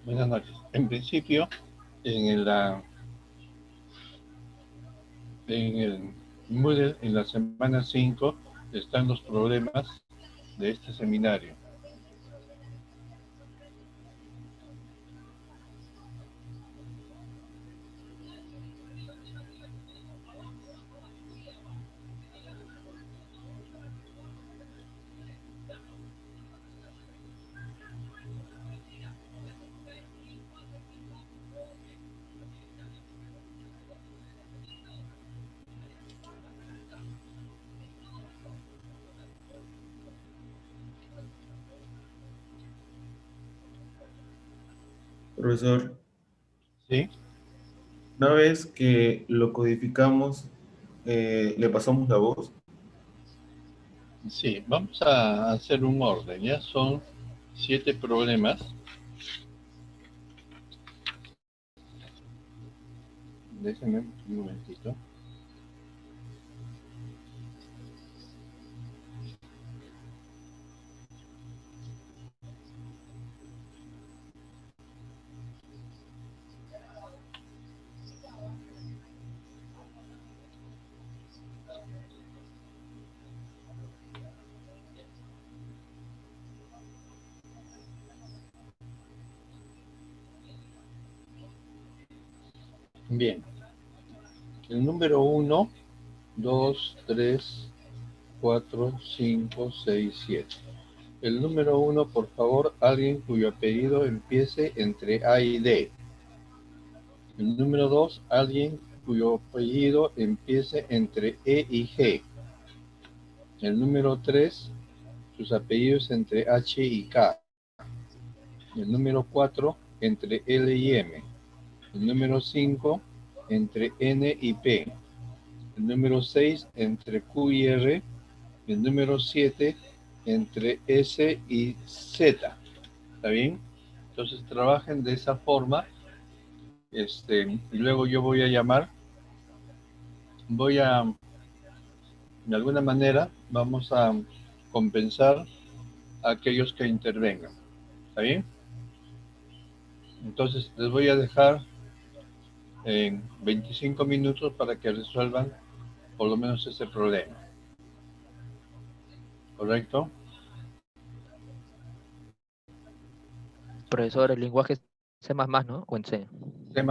Buenas noches. En principio, en el Moodle, en la semana 5 están los problemas de este seminario. Profesor, ¿Sí? una vez que lo codificamos, le pasamos la voz. Sí, vamos a hacer un orden. Ya son 7 problemas. Déjenme un momentito. Bien. El número 1, 2, 3, 4, 5, 6, 7. El número 1, por favor, alguien cuyo apellido empiece entre A y D. El número 2, alguien cuyo apellido empiece entre E y G. El número 3, sus apellidos entre H y K. El número 4, entre L y M. El número 5, entre N y P. El número 6, entre Q y R. El número 7, entre S y Z. ¿Está bien? Entonces trabajen de esa forma. Y luego yo voy a llamar, de alguna manera, vamos a compensar a aquellos que intervengan. ¿Está bien? Entonces les voy a dejar en 25 minutos para que resuelvan por lo menos ese problema. ¿Correcto? Profesor, el lenguaje C++, ¿no? O en C. C++.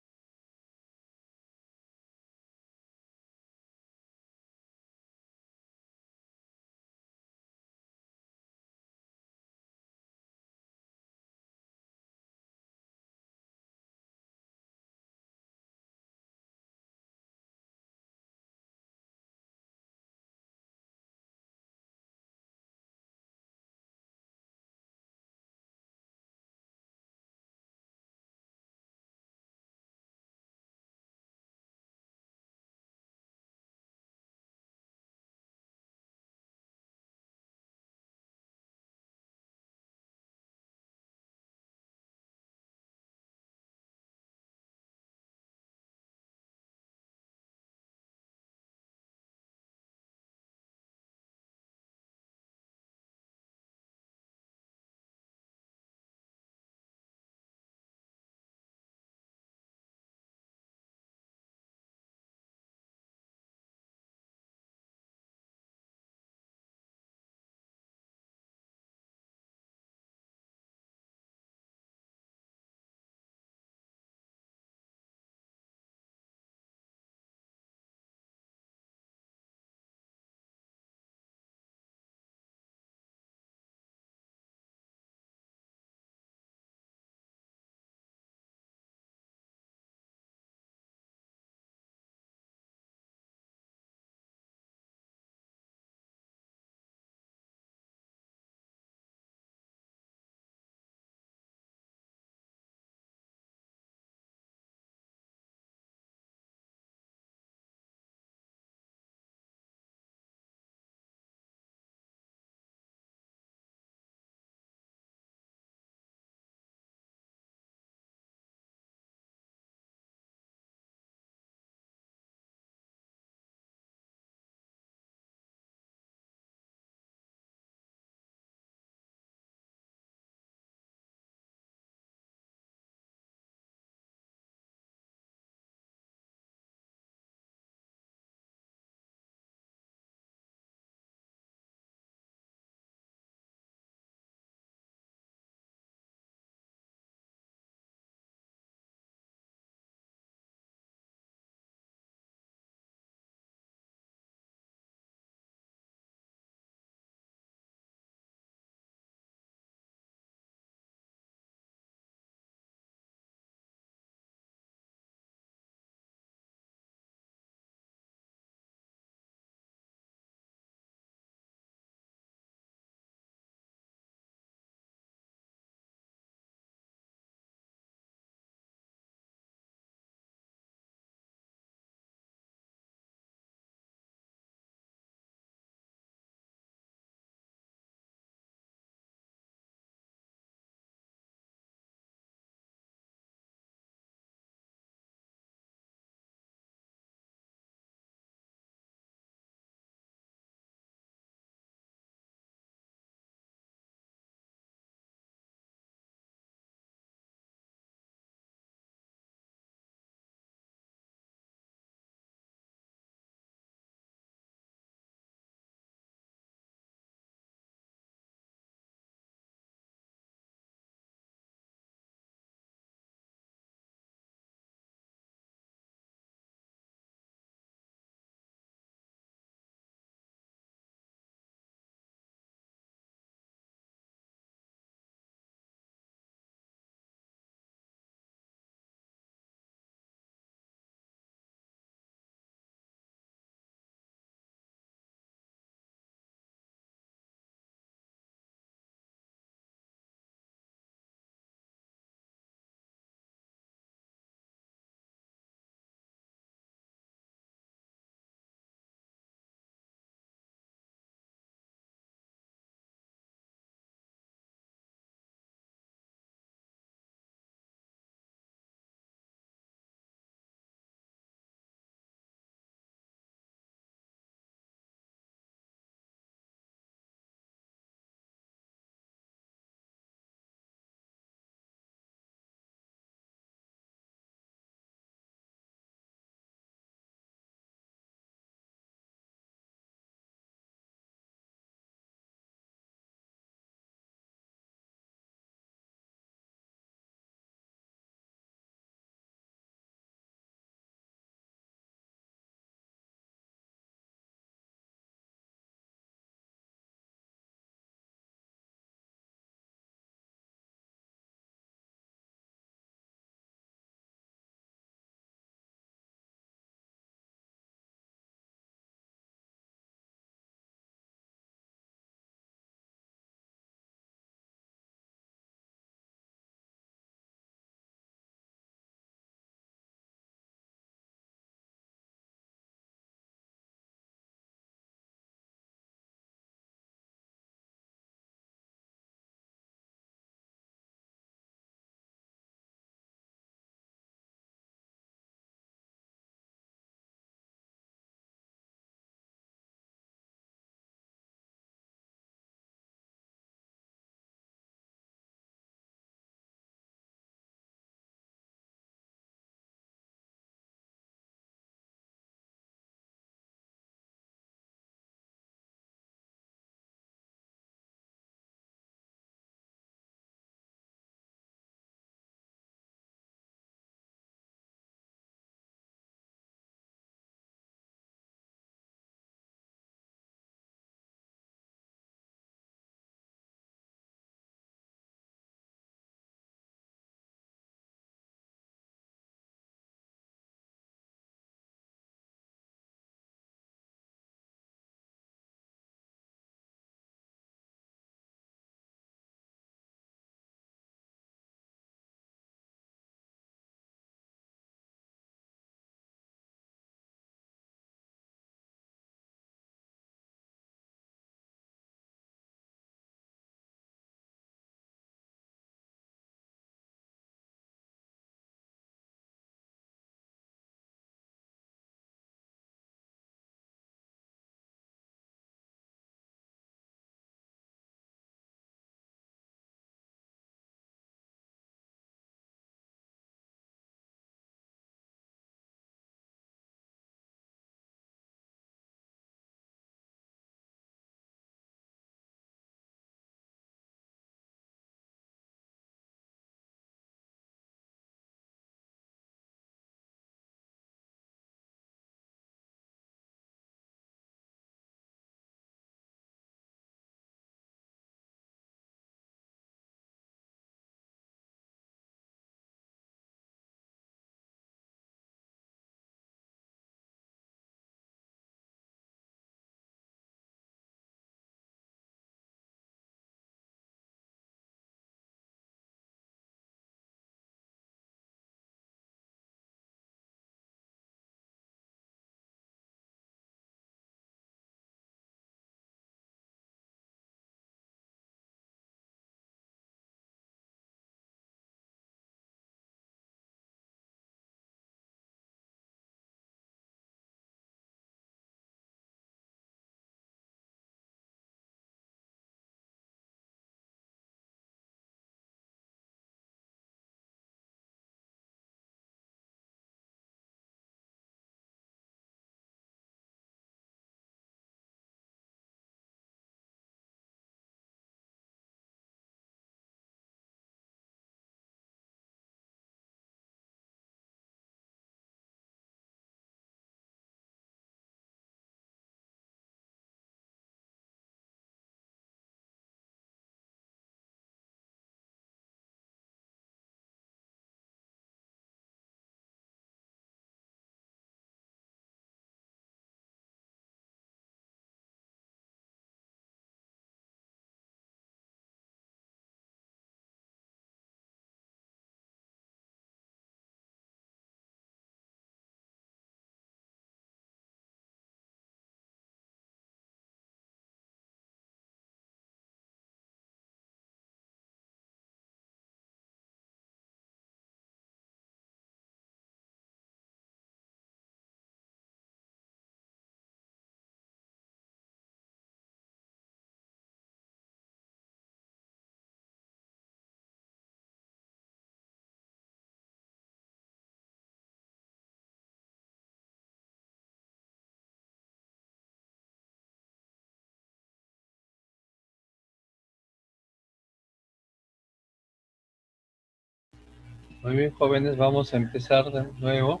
Muy bien, jóvenes, vamos a empezar de nuevo.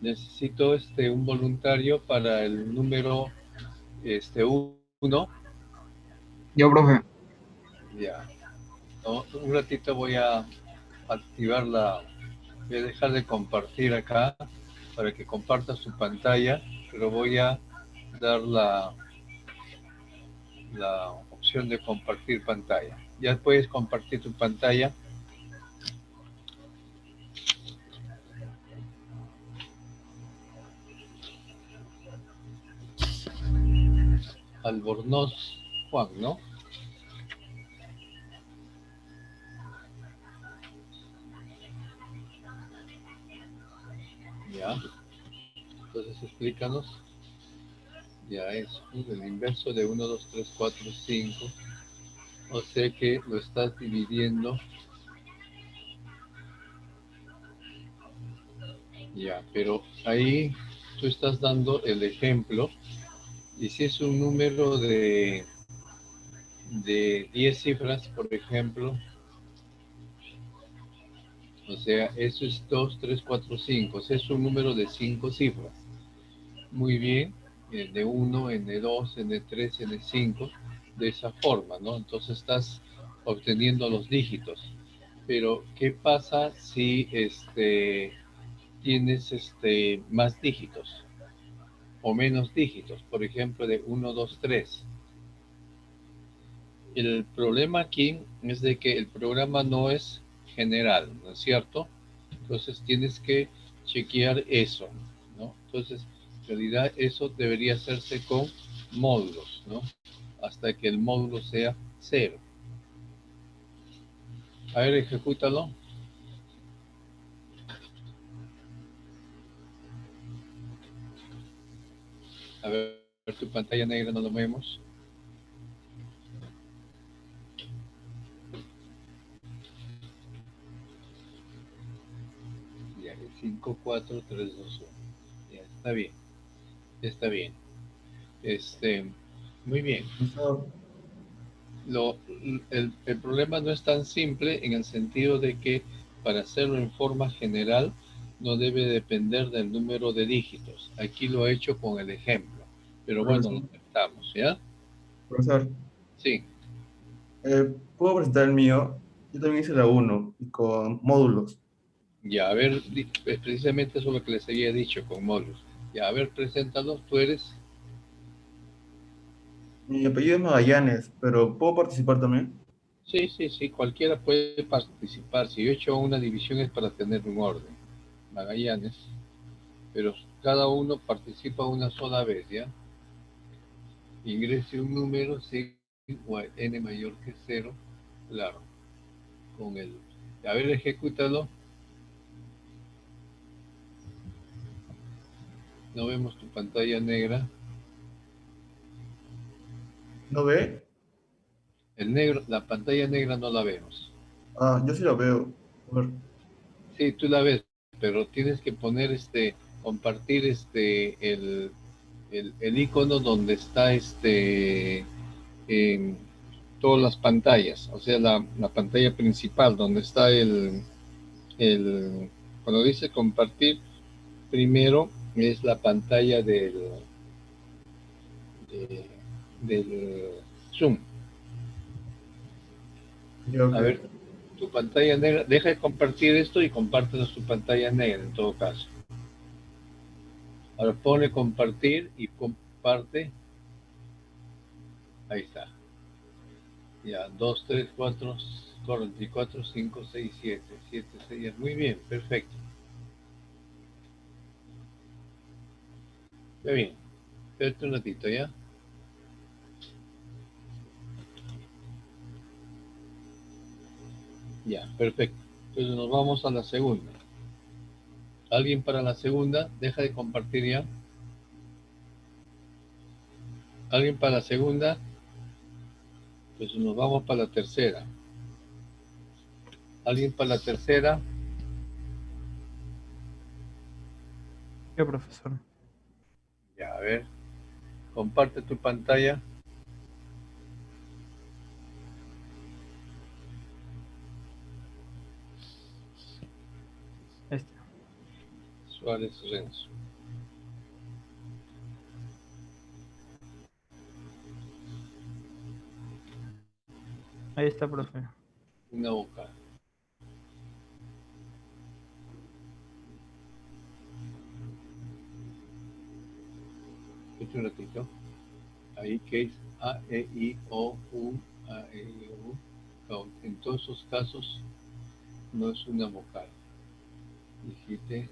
Necesito un voluntario para el número 1. Yo, profe. Ya. No, un ratito voy a activar voy a dejar de compartir acá para que comparta su pantalla, pero voy a dar la opción de compartir pantalla. Ya puedes compartir tu pantalla. Albornoz Juan, ¿no? Ya. Entonces explícanos. Ya es el inverso de 1, 2, 3, 4, 5. O sea que lo estás dividiendo. Ya, pero ahí tú estás dando el ejemplo. Y si es un número de 10 cifras, por ejemplo, o sea, eso es 2, 3, 4, 5. O sea, es un número de 5 cifras. Muy bien, N1, N2, N3, N5, de esa forma, ¿no? Entonces estás obteniendo los dígitos. Pero, ¿qué pasa si tienes más dígitos o menos dígitos? Por ejemplo, de 1, 2, 3. El problema aquí es de que el programa no es general, ¿no es cierto? Entonces tienes que chequear eso, ¿no? Entonces, en realidad eso debería hacerse con módulos, ¿no? Hasta que el módulo sea 0. A ver, ejecútalo. A ver, tu pantalla negra no lo vemos. Ya, 5, 4, 3, 2, 1. Ya, está bien. Está bien. Muy bien. Profesor, El problema no es tan simple en el sentido de que para hacerlo en forma general no debe depender del número de dígitos. Aquí lo he hecho con el ejemplo, pero bueno, lo profesor, intentamos, ¿ya? profesor, Sí, ¿puedo presentar el mío? Yo también hice la uno y con módulos. ya, a ver, es precisamente eso lo que les había dicho con módulos. Ya, a ver, preséntalo, tú eres. Mi apellido es Magallanes, pero ¿puedo participar también? Sí, sí, sí, cualquiera puede participar. Si yo he hecho una división es para tener un orden. Magallanes, pero cada uno participa una sola vez, ¿ya? Ingrese un número si o n mayor que 0, claro, con el... A ver, ejecútalo. No vemos tu pantalla negra. ¿No ve? El negro, la pantalla negra no la vemos. Ah, yo sí la veo. A ver. Sí, tú la ves, pero tienes que poner compartir el icono donde está en todas las pantallas, o sea, la pantalla principal, donde está cuando dice compartir, primero es la pantalla de- del Zoom. Ya, ok. A ver, tu pantalla negra, deja de compartir esto y compártelo su pantalla negra en todo caso. Ahora pone compartir y comparte. Ahí está. Ya, 2, 3, 4, 44, 5, 6, 7. 7, 6. Muy bien, perfecto. Muy bien. Espérate un ratito, ¿ya? Ya, perfecto. Entonces nos vamos a la segunda. ¿Alguien para la segunda? Deja de compartir ya. ¿Alguien para la segunda? Pues nos vamos para la tercera. ¿Alguien para la tercera? Yo, profesor. Ya, a ver. Comparte tu pantalla. Suárez Renzo. Ahí está, profe. Una vocal. Un ratito. Ahí que es A, E, I, O, U, A, E, I, O, U. No, en todos esos casos no es una vocal. Dijiste.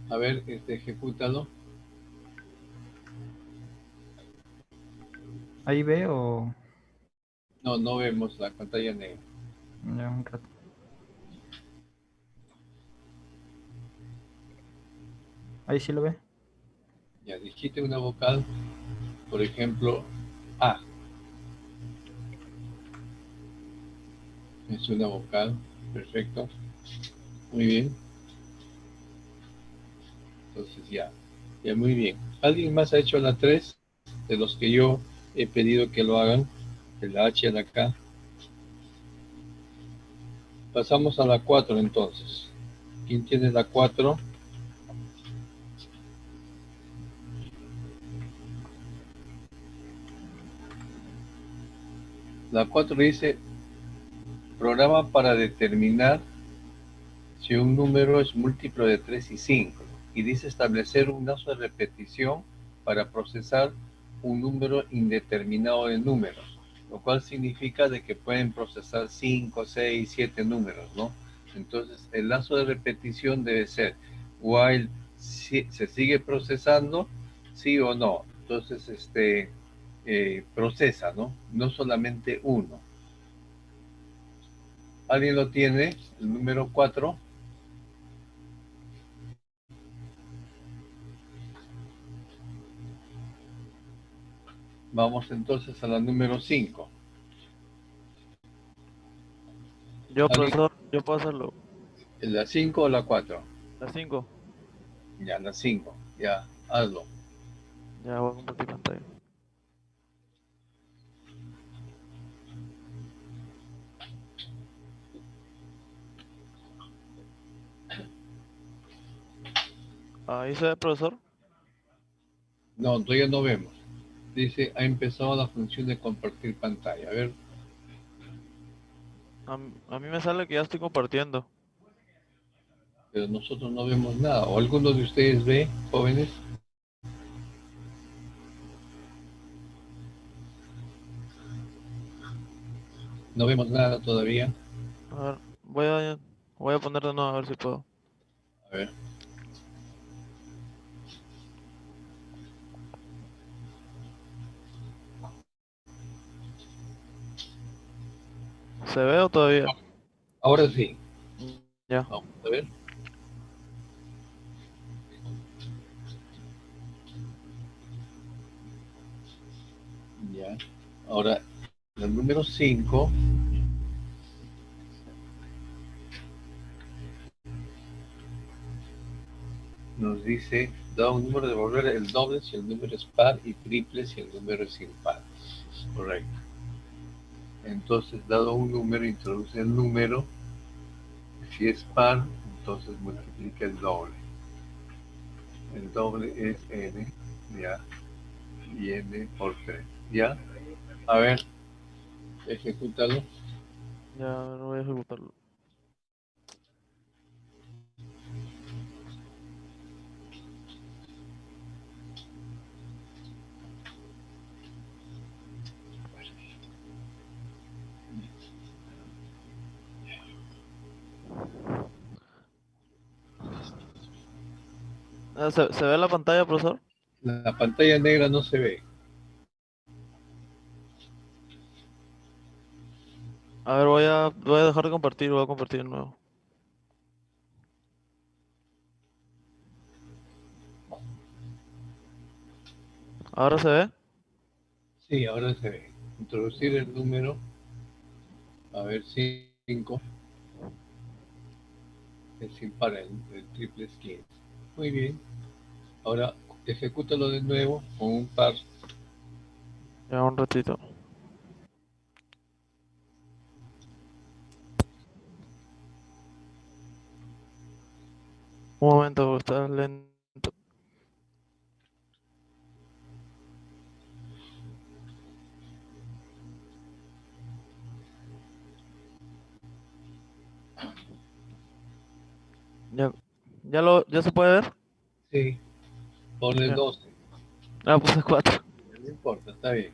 A ver, ejecútalo. Ahí veo. No, no vemos la pantalla negra. Ya un rato. Ahí sí lo ve. Ya dijiste una vocal, por ejemplo, A. Es una vocal. Perfecto. Muy bien. Entonces ya. Ya, muy bien. ¿Alguien más ha hecho la 3? De los que yo he pedido que lo hagan. De la H a la K. Pasamos a la 4 entonces. ¿Quién tiene la 4? La 4 dice programa para determinar si un número es múltiplo de 3 y 5. Y dice establecer un lazo de repetición para procesar un número indeterminado de números, lo cual significa de que pueden procesar 5, 6, 7 números, ¿no? Entonces, el lazo de repetición debe ser while se sigue procesando, sí o no. Entonces, procesa, ¿no? No solamente uno. ¿Alguien lo tiene? El número 4. Vamos entonces a la número 5. Yo, ¿Alguien? profesor, yo puedo hacerlo. ¿La 5 o la 4? La 5. Ya, la 5. Ya, hazlo. Ya voy a compartir pantalla. Ahí se ve, profesor. No, todavía no vemos. Dice, ha empezado la función de compartir pantalla. A ver, A mí me sale que ya estoy compartiendo. pero nosotros no vemos nada. ¿O alguno de ustedes ve, jóvenes? No vemos nada todavía. A ver, voy a poner de nuevo a ver si puedo. A ver, ¿Se ve o todavía? ahora sí. Ya. Vamos a ver. Ya. Ahora, el número 5 nos dice, da un número de volver el doble si el número es par y triple si el número es impar. Correcto. Entonces, dado un número, introduce el número. Si es par, entonces multiplica el doble. El doble es n, ya, y n por 3, ya. A ver, ejecútalo. Ya, a ver, voy a ejecutarlo. ¿Se ve la pantalla, profesor? La pantalla negra no se ve. A ver, voy a dejar de compartir, voy a compartir de nuevo. ¿Ahora se ve? Sí, ahora se ve. Introducir el número, a ver, 5, es impar, el triple es 15. Muy bien. Ahora, ejecútalo de nuevo con un par. Ya, un ratito. Un momento, está lento. Ya, ya se puede ver. Sí, ponle Ya. 12. Ah, puse 4. No importa, está bien.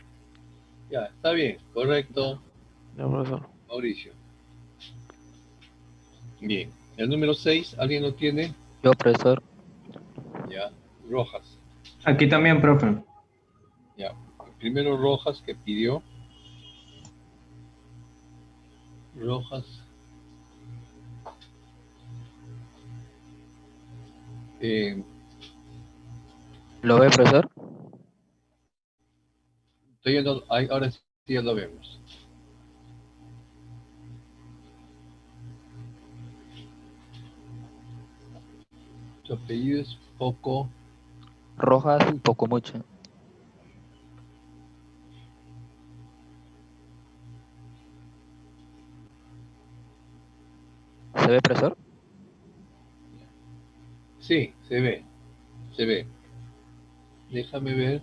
Ya, está bien, correcto, Ya, profesor. Mauricio. Bien. El número 6, ¿alguien lo tiene? Yo, profesor. Ya. Rojas. Aquí también, profe. Ya. Primero Rojas que pidió. Rojas. Eh, ¿Lo ve, profesor? ahora sí ya lo vemos. Tu apellido es poco. Rojas, poco mucho. ¿Se ve, profesor? Sí, se ve. Se ve. Déjame ver.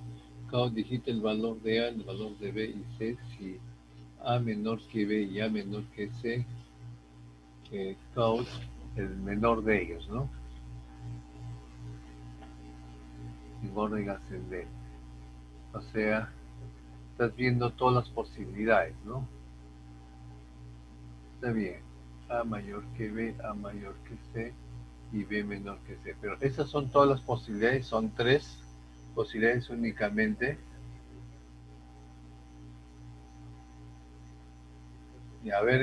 Cao, dijiste el valor de A, el valor de B y C. Si A menor que B y A menor que C, Cao el menor de ellos, ¿no? En orden ascendente. O sea, estás viendo todas las posibilidades, ¿no? Está bien. A mayor que B, A mayor que C y B menor que C. Pero esas son todas las posibilidades, son 3 posibilidades únicamente. Y a ver,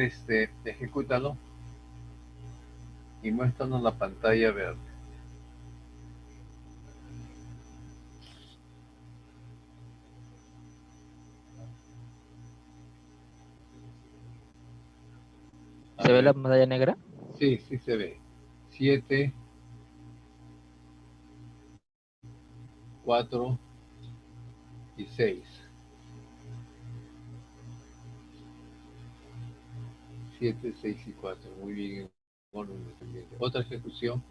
ejecútalo y muéstranos la pantalla verde. A ¿Se ve la ver, pantalla negra? sí, sí se ve. 7, 4 y 6. 7, 6 y 4. Muy bien. Orden ascendente. Otra ejecución.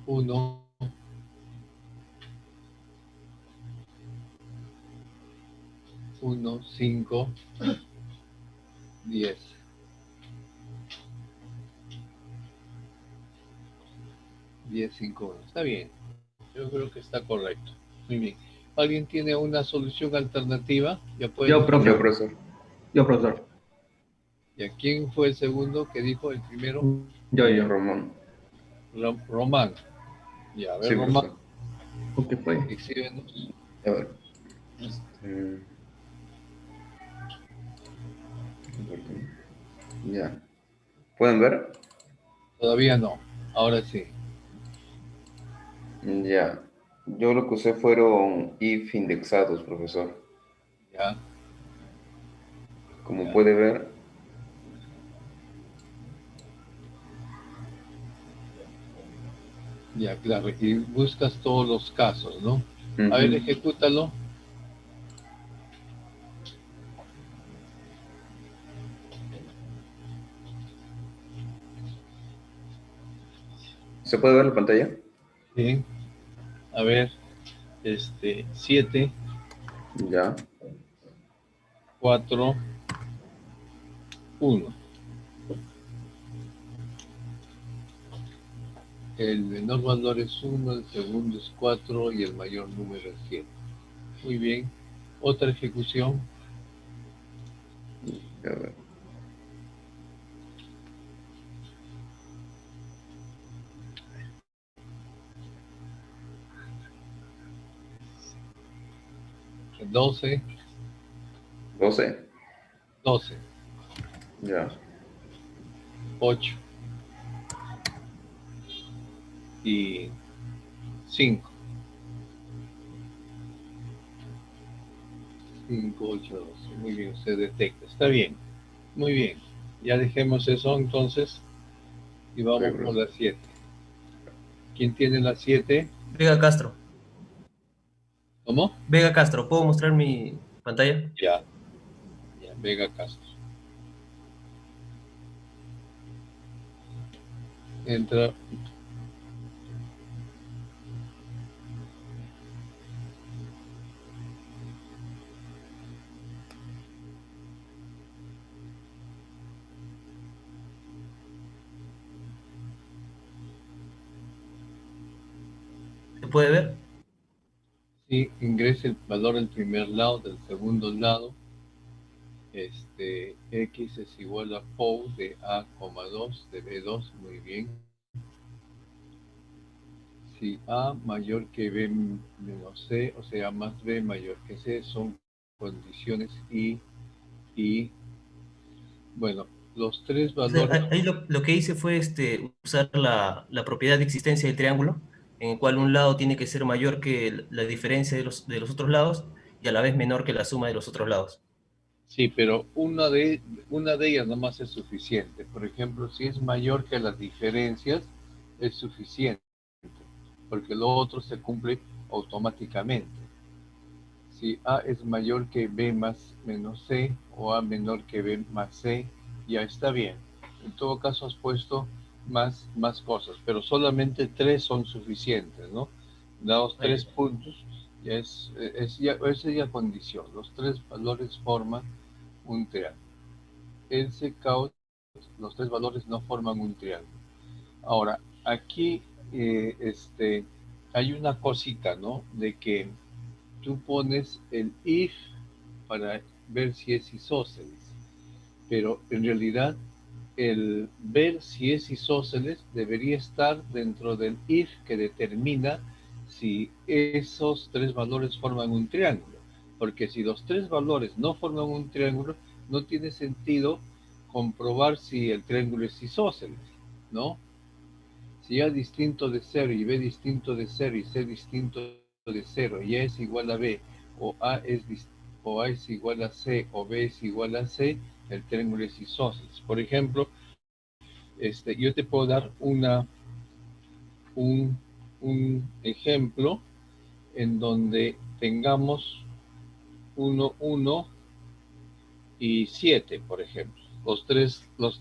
1, 1, 5, 10. 10, 5, 1. Está bien. Yo creo que está correcto. Muy bien. ¿Alguien tiene una solución alternativa? Ya pueden Yo, profe. Yo, profesor. Yo, profesor. ¿Y a quién fue el segundo que dijo el primero? Yo. Román. Román. Ya, a ver, Sí, Román, profesor. ¿O qué fue? exhíbenos. A ver. Ya. ¿Pueden ver? Todavía no. Ahora sí. Ya. Yo lo que usé fueron if indexados, profesor. Ya, Como ya. puede ver. Ya, claro. Y buscas todos los casos, ¿no? A ver, Ujú. ejecútalo. ¿Se puede ver la pantalla? Sí. A ver, 7, Ya. 4, 1. El menor valor es 1, el segundo es 4 y el mayor número es 7. Muy bien. Otra ejecución. A ver. 12, 12. 12, Ya. 8 y 5. 5, 8, 12. Muy bien, se detecta. Está bien. Muy bien. Ya dejemos eso entonces y Ok, vamos por profesor. la 7. ¿Quién tiene la 7? Vega Castro. ¿Cómo? Vega Castro, ¿puedo mostrar mi pantalla? Ya, ya, Vega Castro. entra. ¿Se puede ver? Sí, ingresa el valor del primer lado, del segundo lado. X es igual a POU de A,2 de B2, muy bien. Si A mayor que B menos C, o sea, más B mayor que C, son condiciones y, bueno, los tres O sea, valores, ahí lo que hice fue usar la propiedad de existencia del triángulo, en el cual un lado tiene que ser mayor que la diferencia de los otros lados y a la vez menor que la suma de los otros lados. sí, pero una de ellas nomás es suficiente. Por ejemplo, si es mayor que las diferencias, es suficiente, porque lo otro se cumple automáticamente. Si A es mayor que B más menos C o A menor que B más C, ya está bien. En todo caso has puesto más cosas, pero solamente tres son suficientes, ¿no? Dados Ahí. 3 puntos, esa ya condición. Los tres valores forman un triángulo. En Caut, los tres valores no forman un triángulo. Ahora, aquí hay una cosita, ¿no? De que tú pones el if para ver si es isósceles, pero en realidad el ver si es isósceles debería estar dentro del if que determina si esos tres valores forman un triángulo, porque si los tres valores no forman un triángulo, no tiene sentido comprobar si el triángulo es isósceles, ¿no? Si A distinto de 0 y B distinto de 0 y C distinto de 0 y A es igual a B, o A es igual a C o B es igual a C, el triángulo es isósceles. Por ejemplo, yo te puedo dar un ejemplo en donde tengamos 1, 1 y 7, por ejemplo. Los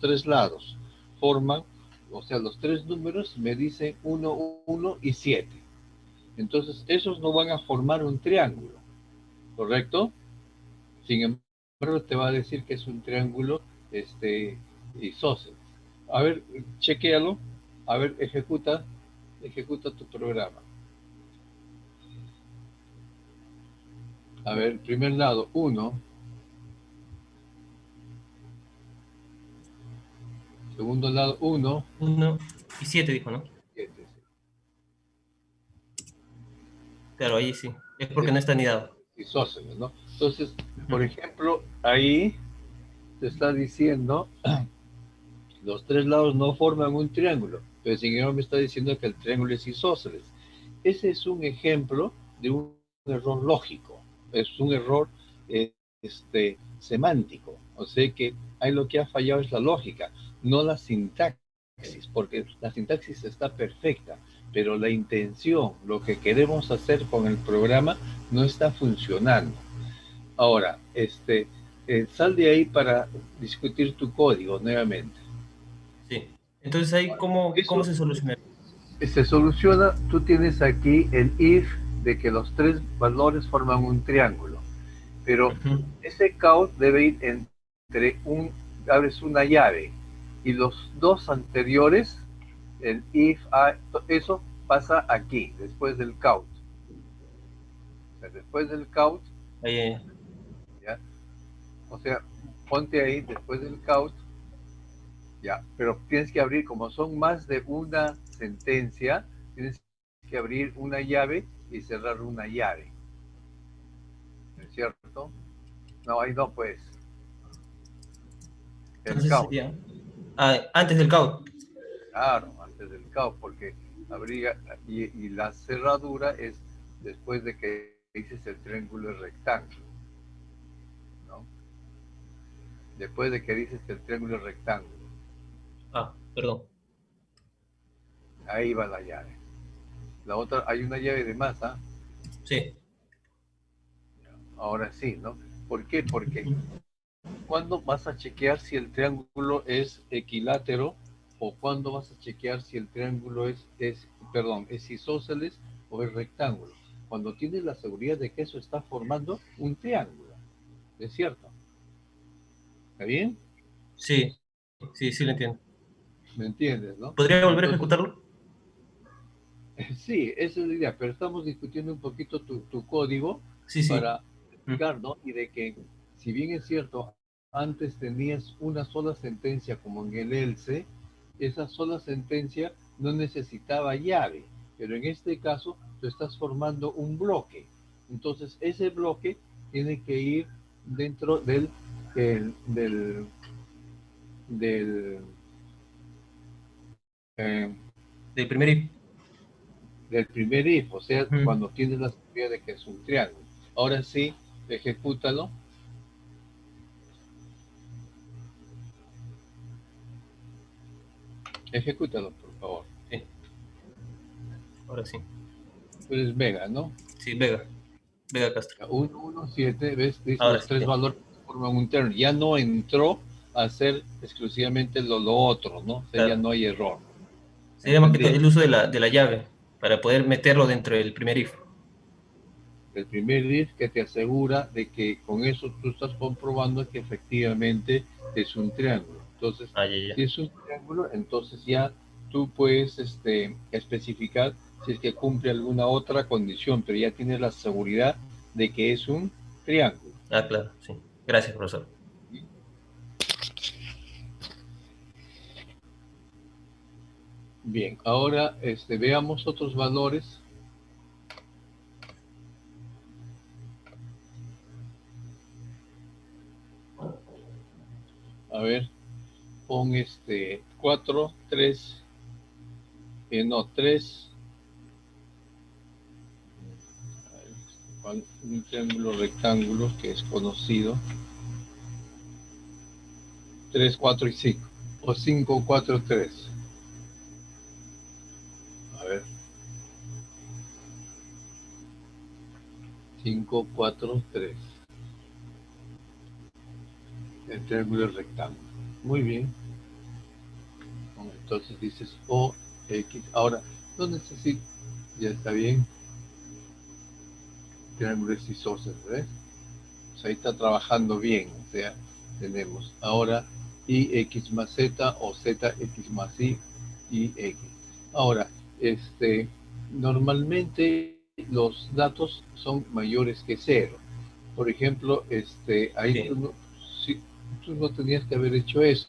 tres lados forman, o sea, los tres números me dicen 1, 1 y 7. Entonces, esos no van a formar un triángulo, ¿correcto? Sin embargo, te va a decir que es un triángulo isósceles. A ver, chequéalo. A ver, ejecuta tu programa. A ver, primer lado, 1. Segundo lado, 1. 1 y 7 dijo, ¿no? 7. Claro, ahí sí. Es porque no está anidado. Isósceles, ¿no? Entonces, por Ujú. ejemplo, ahí te está diciendo los tres lados no forman un triángulo, pero sin embargo me está diciendo que el triángulo es isósceles. Ese es un ejemplo de un error lógico, es un error semántico, o sea que ahí lo que ha fallado es la lógica, no la sintaxis, porque la sintaxis está perfecta, pero la intención, lo que queremos hacer con el programa no está funcionando. Ahora, sal de ahí para discutir tu código nuevamente. Sí. Entonces ahí, ¿cómo Eso se soluciona? se soluciona, tú tienes aquí el if de que los tres valores forman un triángulo, pero Ujú. ese count debe ir entre abres una llave y los dos anteriores, el if, eso pasa aquí, después del count. O sea, después del count, Ahí, ¿ya? O sea, ponte ahí después del count, ya, pero tienes que abrir, como son más de una sentencia, tienes que abrir una llave y cerrar una llave. ¿No es cierto? No, ahí no, pues. El entonces count. sería antes del count. Claro, antes del count, porque abrir y la cerradura es después de que dices el triángulo es rectángulo, ¿no? Después de que dices que el triángulo es rectángulo. Perdón. Ahí va la llave. La otra, hay una llave de más, ¿ah? Sí. Ahora sí, ¿no? ¿Por qué? Porque Ujú. ¿cuándo vas a chequear si el triángulo es equilátero o cuándo vas a chequear si el triángulo es isósceles o es rectángulo. Cuando tienes la seguridad de que eso está formando un triángulo. ¿Es cierto? ¿Está bien? Sí, sí lo entiendo. ¿Me entiendes, no? ¿Podría volver a Entonces, ejecutarlo? sí, esa es la idea, pero estamos discutiendo un poquito tu código Sí. para explicar, ¿no? Y de que, si bien es cierto, antes tenías una sola sentencia como en el else, esa sola sentencia no necesitaba llave, pero en este caso tú estás formando un bloque. Entonces, ese bloque tiene que ir dentro el- del, del, eh, Del primer if. del primer if, o sea, Ujú. cuando tienes la seguridad de que es un triángulo. Ahora sí, ejecútalo. Ejecútalo, por favor. Sí, ahora sí. Tú eres Vega, ¿no? Sí, Vega Castro. 117, ¿ves? Dice Ahora los sí, tres sí. valores que forman un término. Ya no entró a hacer exclusivamente lo otro, ¿no? O sea, ya Claro. no hay error. Sería más que todo ¿Entendido? el uso de la llave para poder meterlo dentro del primer if. El primer if que te asegura de que con eso tú estás comprobando que efectivamente es un triángulo. Entonces, Ah, ya. si es un triángulo, entonces ya tú puedes especificar si es que cumple alguna otra condición, pero ya tienes la seguridad de que es un triángulo. Ah, claro, sí. Gracias, profesor. Bien, ahora veamos otros valores. A ver, pon 4, 3, no, 3, un triángulo rectángulo que es conocido, 3, 4 y 5, o 5, 4, 3. A ver, 5, 4, 3. El triángulo es rectángulo. Muy bien. Entonces dices O, X. Ahora, no necesito, ya está bien. Triángulo es isósceles, ¿ves? O sea, ahí está trabajando bien. O sea, tenemos ahora IX más Z o ZX más Y X. Ahora, normalmente los datos son mayores que cero. Por ejemplo, ahí Sí. sí, tú no tenías que haber hecho eso,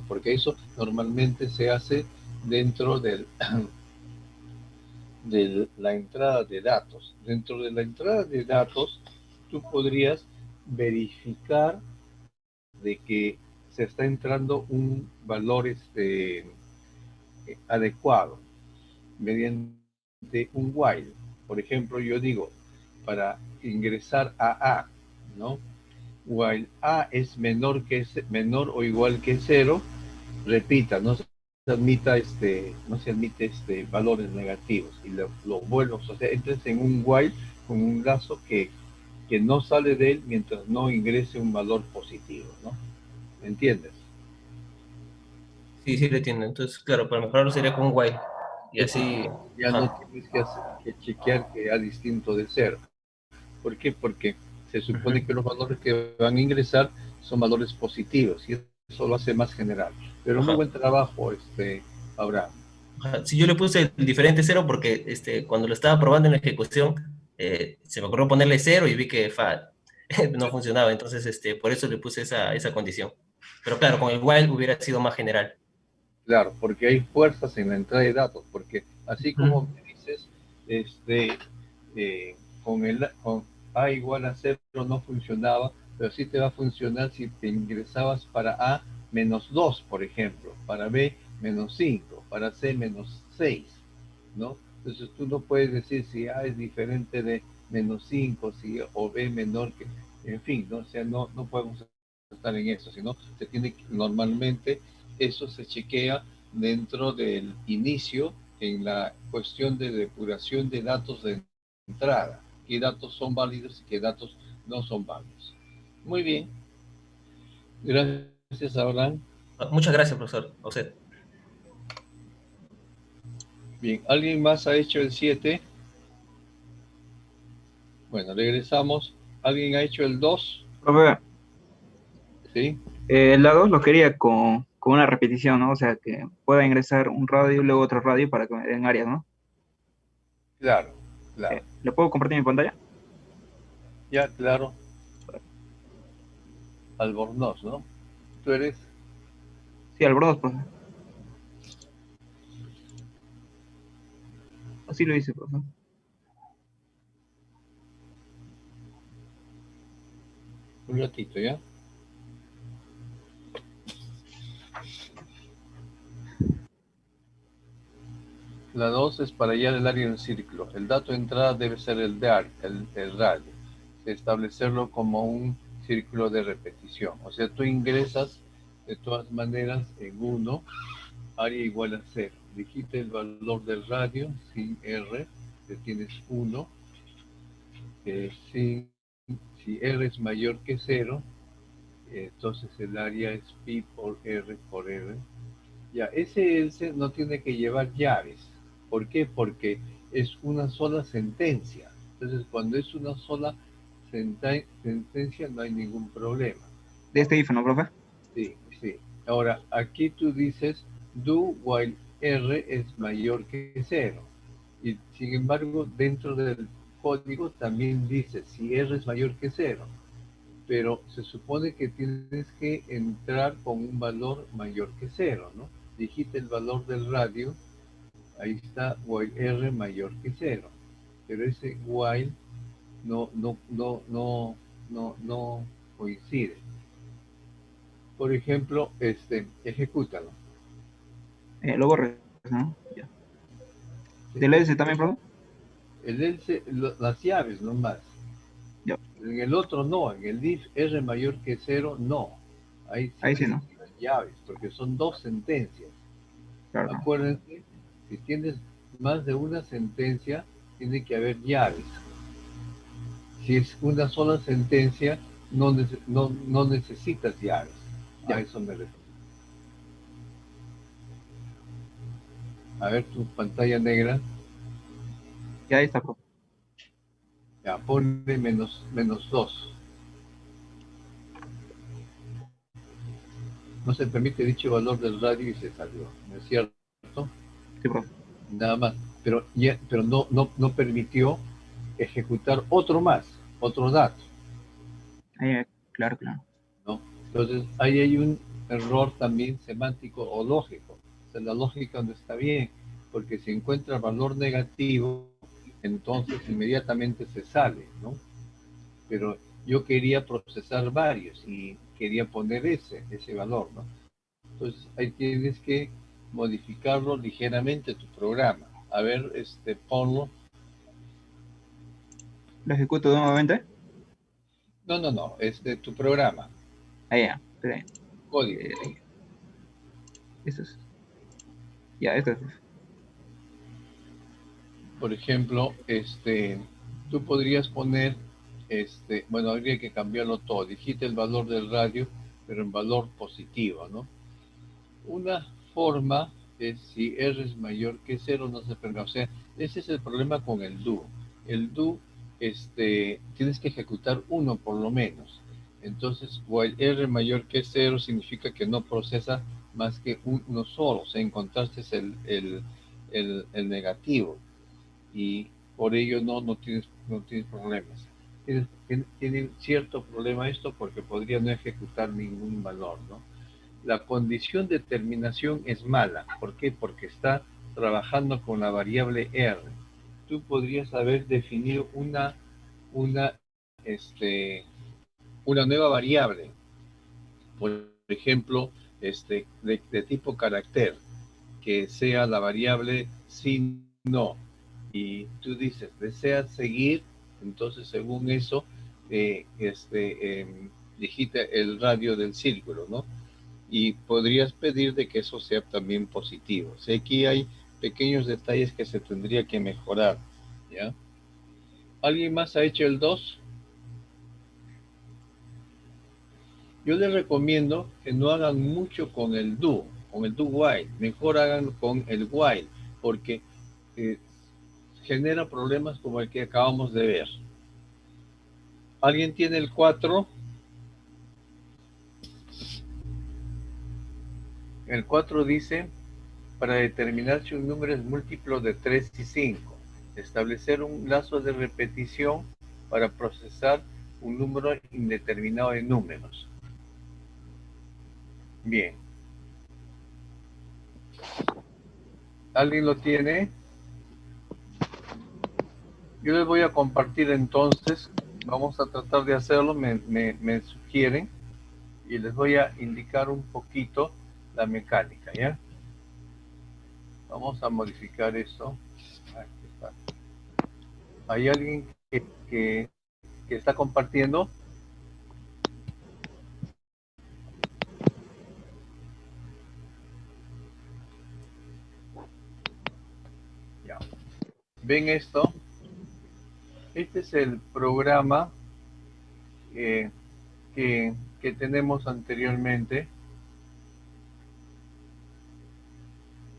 porque eso normalmente se hace dentro de la entrada de datos. Dentro de la entrada de datos, tú podrías verificar de que se está entrando un valor adecuado mediante un while. Por ejemplo, yo digo, para ingresar a A, ¿no? While A es menor o igual que 0, repita, no se admita valores negativos y lo vuelvo, o sea, entres en un while con un lazo que no sale de él mientras no ingrese un valor positivo, ¿no? ¿Me entiendes? Sí, lo entiendo. Entonces, claro, para mejorarlo sería con un while. Y Eso así, ya no ajá. tienes que chequear que A distinto de 0. ¿Por qué? Porque se supone Ujú. que los valores que van a ingresar son valores positivos y eso lo hace más general. Pero muy Ajá. buen trabajo, Abraham. Ajá. Sí, yo le puse el diferente cero porque cuando lo estaba probando en la ejecución, se me ocurrió ponerle cero y vi que no funcionaba. Entonces, por eso le puse esa condición. Pero claro, con el while hubiera sido más general. Claro, porque hay fuerzas en la entrada de datos, porque así como Ujú. me dices, este, con A igual a 0 no funcionaba, pero sí te va a funcionar si te ingresabas para A menos 2, por ejemplo, para B menos 5, para C menos 6, ¿no? Entonces tú no puedes decir si A es diferente de menos 5 o B menor que, en fin, ¿no? O sea, no podemos estar en eso, sino se tiene que, normalmente eso se chequea dentro del inicio en la cuestión de depuración de datos de entrada, qué datos son válidos y qué datos no son válidos. Muy bien, gracias Abraham. Muchas gracias, profesor. A usted. Bien, ¿alguien más ha hecho el 7? Bueno, regresamos. ¿Alguien ha hecho el 2? Profe, ¿Sí? el lado lo quería con una repetición, ¿no? O sea, que pueda ingresar un radio y luego otro radio para que me den áreas, ¿no? Claro, claro. ¿Le puedo compartir mi pantalla? Ya, claro. Albornoz, ¿no? Tú eres... Sí, Albornoz, profe. Así lo hice, profe. Un ratito, ¿ya? La 2 es para hallar el área del círculo. El dato de entrada debe ser el radio. Establecerlo como un círculo de repetición. O sea, tú ingresas de todas maneras en 1, área igual a 0. Digita el valor del radio sin R, que tienes 1. Si R es mayor que 0, entonces el área es pi por R por R. Ya, ese no tiene que llevar llaves. ¿Por qué? Porque es una sola sentencia. Entonces, cuando es una sola sentencia, no hay ningún problema. De este if, ¿no, profe? Sí, sí. Ahora, aquí tú dices do while R es mayor que 0. Y sin embargo, dentro del código también dice si R es mayor que 0. Pero se supone que tienes que entrar con un valor mayor que 0, ¿no? Digita el valor del radio, ahí está while R mayor que 0. Pero ese while no coincide. Por ejemplo, ejecútalo. Lo borré, ¿no? Ya. Sí, ¿Del else también, profe? el else, las llaves nomás. Ya. En el otro no, en el if R mayor que 0, no. Ahí Sí, ¿no? las llaves, porque son dos sentencias. Claro. Acuérdense, si tienes más de una sentencia, tiene que haber llaves. Si es una sola sentencia, no necesitas llaves. Ya. A eso me refiero. A ver tu pantalla negra. Ya está, profe. Ya, ponle menos 2. No se permite dicho valor del radio y se salió. ¿No es cierto? Sí, profe. Nada más. Pero no permitió ejecutar otro dato. Claro, claro. ¿No? Entonces, ahí hay un error también semántico o lógico. O sea, la lógica no está bien, porque si encuentra valor negativo, entonces inmediatamente se sale, ¿no? Pero yo quería procesar varios y quería poner ese valor, ¿no? Entonces, ahí tienes que modificarlo ligeramente tu programa. A ver, ponlo. ¿Lo ejecuto nuevamente? No, tu programa. Ahí ya. Espera. Código. Esto es. Ya, esto es. Por ejemplo, tú podrías poner, bueno, habría que cambiarlo todo. Digita el valor del radio, pero en valor positivo, ¿no? Una forma es si R es mayor que 0, no se permite. O sea, ese es el problema con el do. El do, tienes que ejecutar uno por lo menos. Entonces, while R mayor que 0 significa que no procesa más que uno solo. O sea, encontraste el negativo. Y por ello no tienes problemas. Tiene cierto problema esto porque podría no ejecutar ningún valor, ¿no? La condición de terminación es mala. ¿Por qué? Porque está trabajando con la variable R. Tú podrías haber definido una nueva variable. Por ejemplo, de tipo carácter, que sea la variable sí, no. Y tú dices, deseas seguir, entonces según eso, digita el radio del círculo, ¿no? Y podrías pedir de que eso sea también positivo. O sea, aquí hay pequeños detalles que se tendría que mejorar, ¿ya? ¿Alguien más ha hecho el 2? Yo les recomiendo que no hagan mucho con el do while, mejor hagan con el while, porque genera problemas como el que acabamos de ver. ¿Alguien tiene el 4? El 4 dice, para determinar si un número es múltiplo de 3 y 5, establecer un lazo de repetición para procesar un número indeterminado de números. Bien. ¿Alguien lo tiene? Yo les voy a compartir entonces, vamos a tratar de hacerlo, me sugieren, y les voy a indicar un poquito la mecánica, ¿ya? Vamos a modificar esto. Aquí está. ¿Hay alguien que está compartiendo? Ya. ¿Ven esto? Este es el programa que tenemos anteriormente.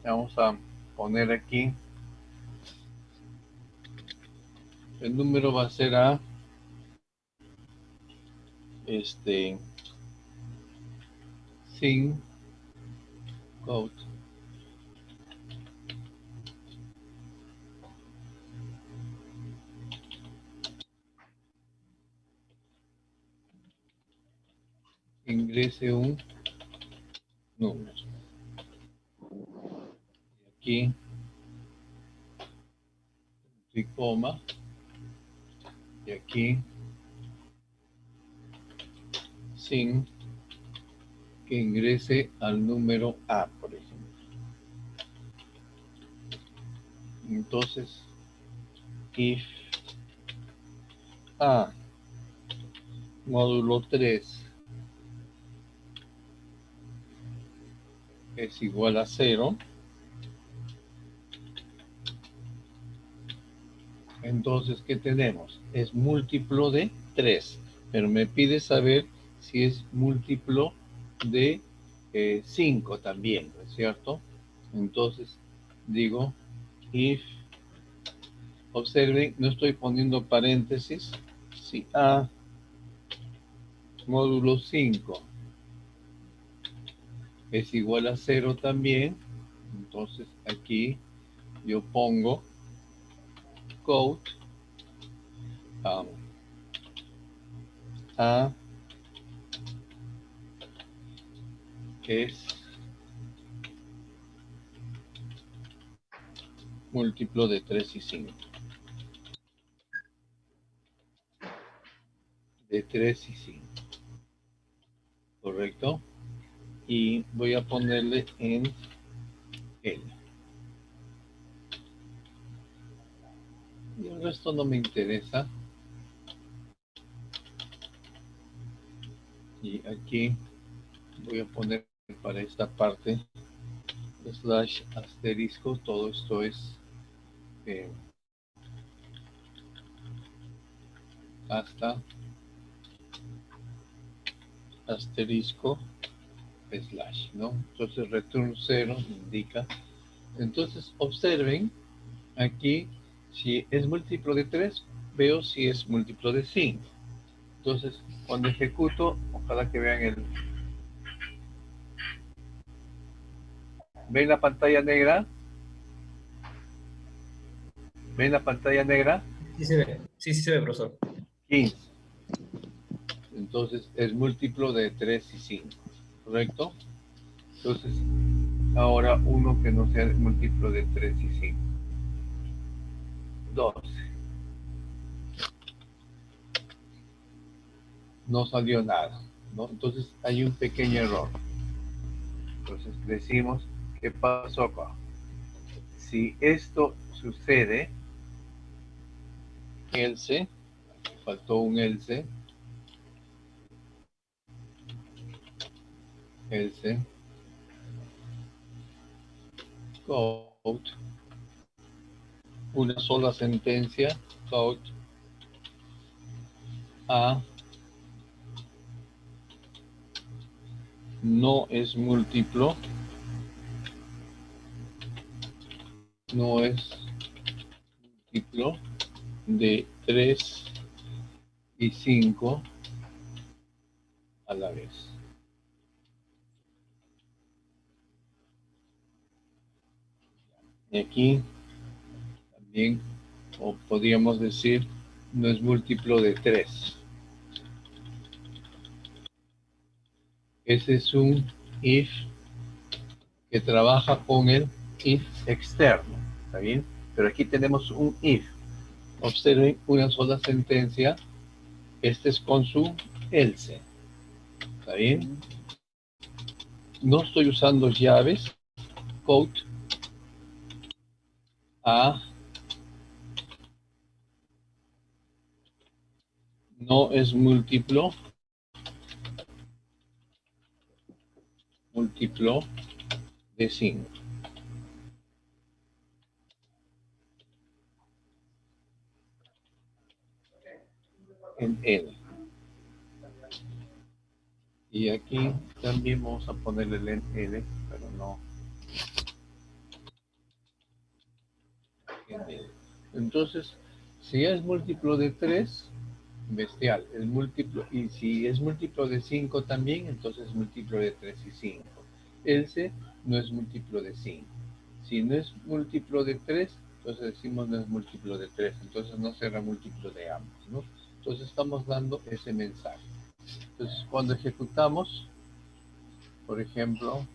Vamos a poner aquí. El número va a ser a sin code. Ingrese un número. Aquí, y coma, y aquí, sin que ingrese al número A, por ejemplo. Entonces, if A módulo 3 es igual a 0, entonces, ¿qué tenemos? Es múltiplo de 3, pero me pide saber si es múltiplo de 5 también, ¿no es cierto? Entonces, digo, if, observen, no estoy poniendo paréntesis, si A módulo 5 es igual a 0 también, entonces aquí yo pongo code A es múltiplo de 3 y 5. De 3 y 5. ¿Correcto? Y voy a ponerle en L. Y el resto no me interesa. Y aquí voy a poner para esta parte slash asterisco. Todo esto es hasta asterisco slash, ¿no? Entonces return 0 indica. Entonces observen aquí, si es múltiplo de 3, veo si es múltiplo de 5. Entonces, cuando ejecuto, ojalá que vean el... ¿Ven la pantalla negra? ¿Ven la pantalla negra? Sí se ve, sí se ve, profesor. 15. Entonces, es múltiplo de 3 y 5, ¿correcto? Entonces, ahora uno que no sea múltiplo de 3 y 5. 12. No salió nada, ¿no? Entonces, hay un pequeño error. Entonces, decimos, ¿qué pasó acá? Si esto sucede, else, faltó un else, code, una sola sentencia, code, A no es múltiplo, no es múltiplo de 3 y 5 a la vez. Y aquí también, o podríamos decir, no es múltiplo de 3. Ese es un if que trabaja con el if externo, ¿está bien? Pero aquí tenemos un if. Observen una sola sentencia. Este es con su else, ¿está bien? No estoy usando llaves, quote, a, no es múltiplo de 5. En N. Y aquí también vamos a ponerle el N, pero no en N. Entonces, si es múltiplo de 3, bestial, es múltiplo, y si es múltiplo de 5 también, entonces es múltiplo de 3 y 5. Else no es múltiplo de 5. Si no es múltiplo de 3, entonces decimos no es múltiplo de 3, entonces no será múltiplo de ambos, ¿no? Entonces estamos dando ese mensaje. Entonces cuando ejecutamos, por ejemplo,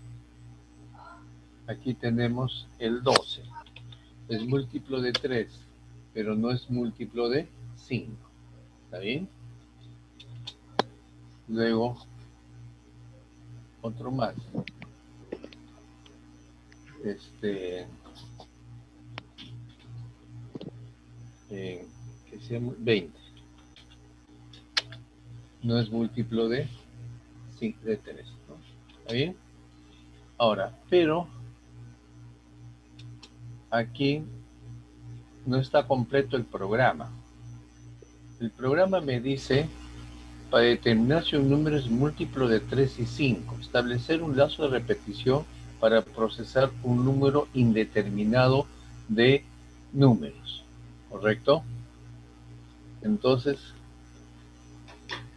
aquí tenemos el 12. Es múltiplo de 3, pero no es múltiplo de 5. ¿Está bien? Luego, otro más. Que sea 20. No es múltiplo de 3, ¿no? ¿Está bien? Ahora, pero aquí no está completo el programa. El programa me dice, para determinar si un número es múltiplo de 3 y 5, establecer un lazo de repetición para procesar un número indeterminado de números. ¿Correcto? Entonces,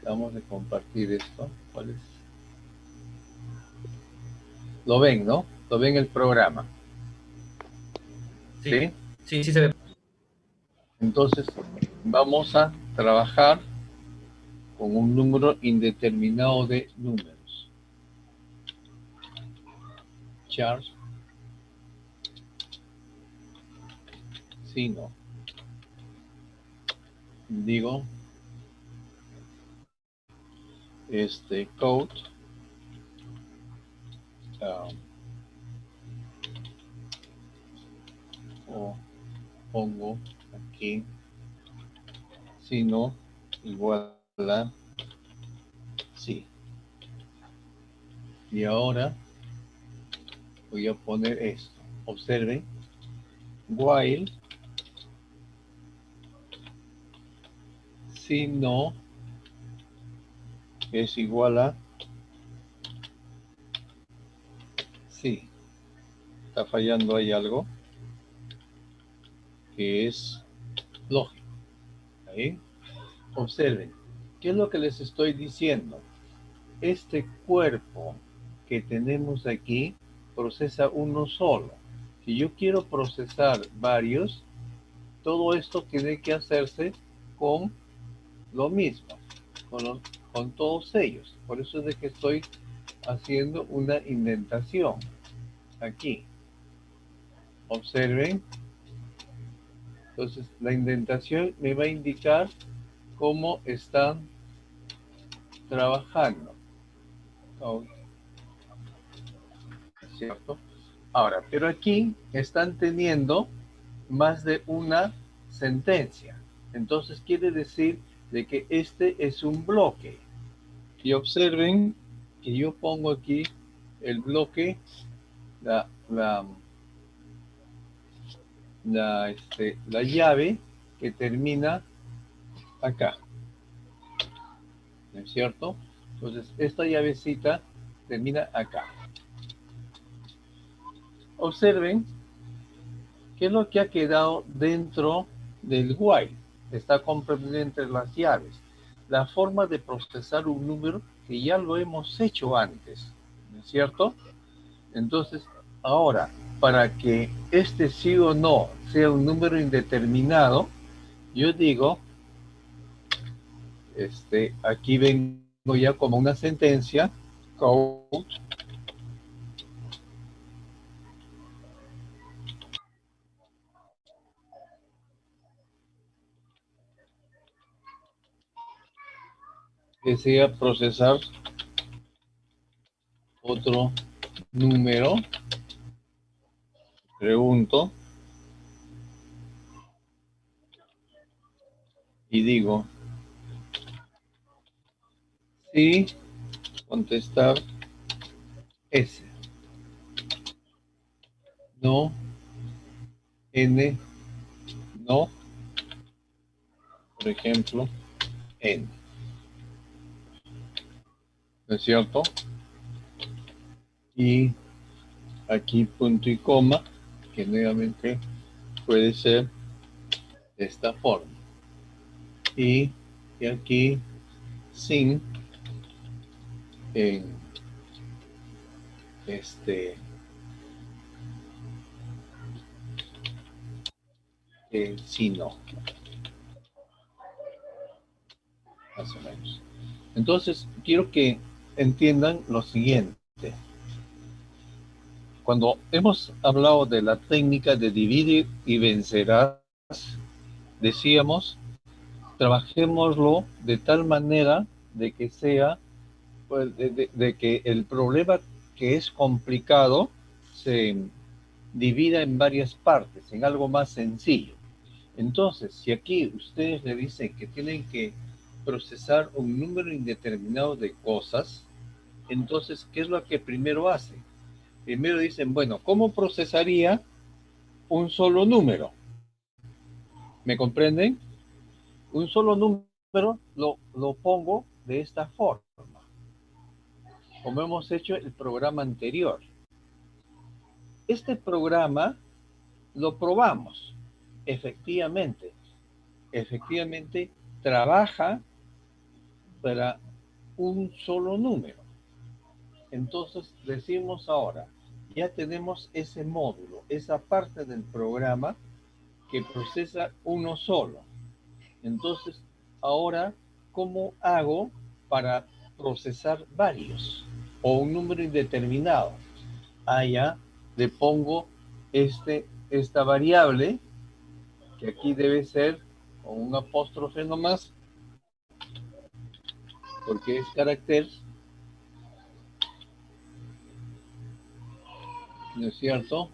vamos a compartir esto. ¿Cuál es? Lo ven, ¿no? Lo ven el programa. ¿Sí? Sí, sí se ve. Entonces, vamos a trabajar con un número indeterminado de números. Char. Sí, no. Digo, code, o pongo aquí, si no, igual a sí. Y ahora voy a poner esto. Observen, while, si no, es igual a sí. Está fallando ahí algo que es lógico. ¿Ahí? Observen, ¿qué es lo que les estoy diciendo? Este cuerpo que tenemos aquí procesa uno solo. Si yo quiero procesar varios, todo esto tiene que hacerse con lo mismo, con todos ellos. Por eso es de que estoy haciendo una indentación aquí. Observen. Entonces, la indentación me va a indicar cómo están trabajando. ¿Cierto? Ahora, pero aquí están teniendo más de una sentencia. Entonces quiere decir de que este es un bloque. Y observen que yo pongo aquí el bloque, la llave que termina acá. ¿No es cierto? Entonces esta llavecita termina acá. Observen qué es lo que ha quedado dentro del while. Está comprendido entre las llaves. La forma de procesar un número que ya lo hemos hecho antes, ¿no es cierto? Entonces, ahora, para que este sí o no sea un número indeterminado, yo digo, aquí vengo ya como una sentencia, code, desea procesar otro número, pregunto, y digo, sí, contestar S, no, N, no, por ejemplo, N, ¿no es cierto? Y aquí punto y coma, que nuevamente puede ser de esta forma. Y aquí sin en si no, más o menos. Entonces, quiero que entiendan lo siguiente. Cuando hemos hablado de la técnica de dividir y vencerás, decíamos, trabajémoslo de tal manera de que sea, pues, de que el problema que es complicado se divida en varias partes, en algo más sencillo. Entonces, si aquí ustedes le dicen que tienen que procesar un número indeterminado de cosas, entonces, ¿qué es lo que primero hacen? Primero dicen, bueno, ¿cómo procesaría un solo número? ¿Me comprenden? Un solo número lo pongo de esta forma, como hemos hecho el programa anterior. Este programa lo probamos. Efectivamente trabaja para un solo número. Entonces decimos ahora, ya tenemos ese módulo, esa parte del programa que procesa uno solo. Entonces, ahora, ¿cómo hago para procesar varios o un número indeterminado? Ya le pongo esta variable, que aquí debe ser con un apóstrofe nomás, porque es carácter, ¿no es cierto?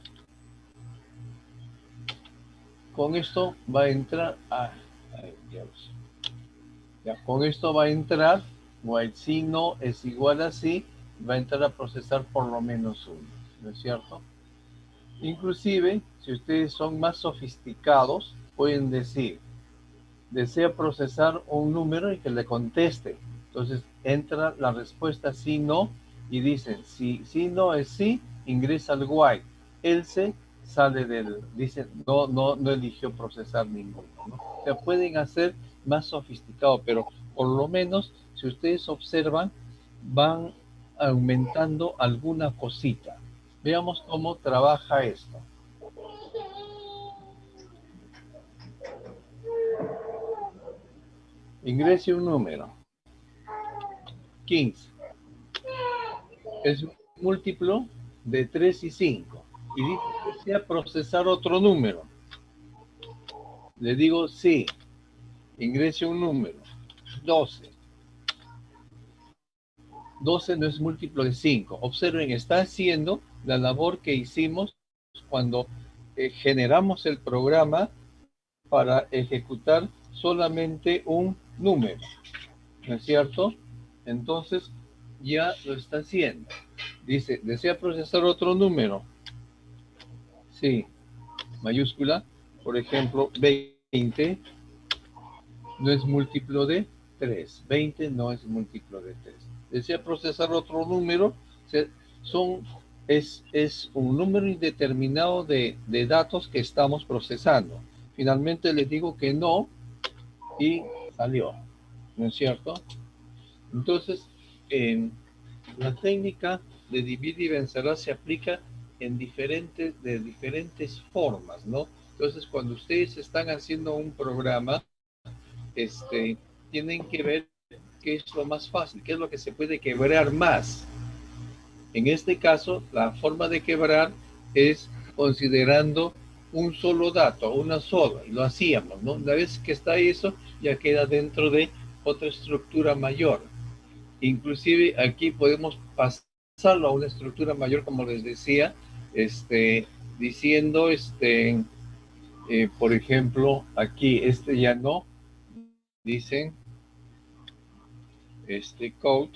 Con esto va a entrar, con esto va a entrar, while si no es igual a sí, va a entrar a procesar por lo menos uno, ¿no es cierto? Inclusive, si ustedes son más sofisticados, pueden decir, desea procesar un número y que le conteste. Entonces entra la respuesta sí, no, y dicen, si sí, no es sí, ingresa al while. Else sale dicen, no eligió procesar ninguno, ¿no? O sea, pueden hacer más sofisticado, pero por lo menos, si ustedes observan, van aumentando alguna cosita. Veamos cómo trabaja esto. Ingrese un número. 15. Es un múltiplo de 3 y 5. Y dice que desea procesar otro número. Le digo sí. Ingrese un número. 12. 12 no es múltiplo de 5. Observen, está haciendo la labor que hicimos cuando generamos el programa para ejecutar solamente un número, ¿no es cierto? Entonces ya lo está haciendo. Dice, ¿desea procesar otro número? Sí, mayúscula, por ejemplo, 20 no es múltiplo de 3. 20 no es múltiplo de 3. ¿Desea procesar otro número? Es un número indeterminado de datos que estamos procesando. Finalmente les digo que no y salió, ¿no es cierto? Entonces, la técnica de divide y vencerás se aplica de diferentes formas, ¿no? Entonces, cuando ustedes están haciendo un programa, tienen que ver qué es lo más fácil, qué es lo que se puede quebrar más. En este caso, la forma de quebrar es considerando un solo dato, una sola, y lo hacíamos, ¿no? Una vez que está eso, ya queda dentro de otra estructura mayor. Inclusive aquí podemos pasarlo a una estructura mayor, como les decía, diciendo, por ejemplo, aquí, ya no, dicen, code,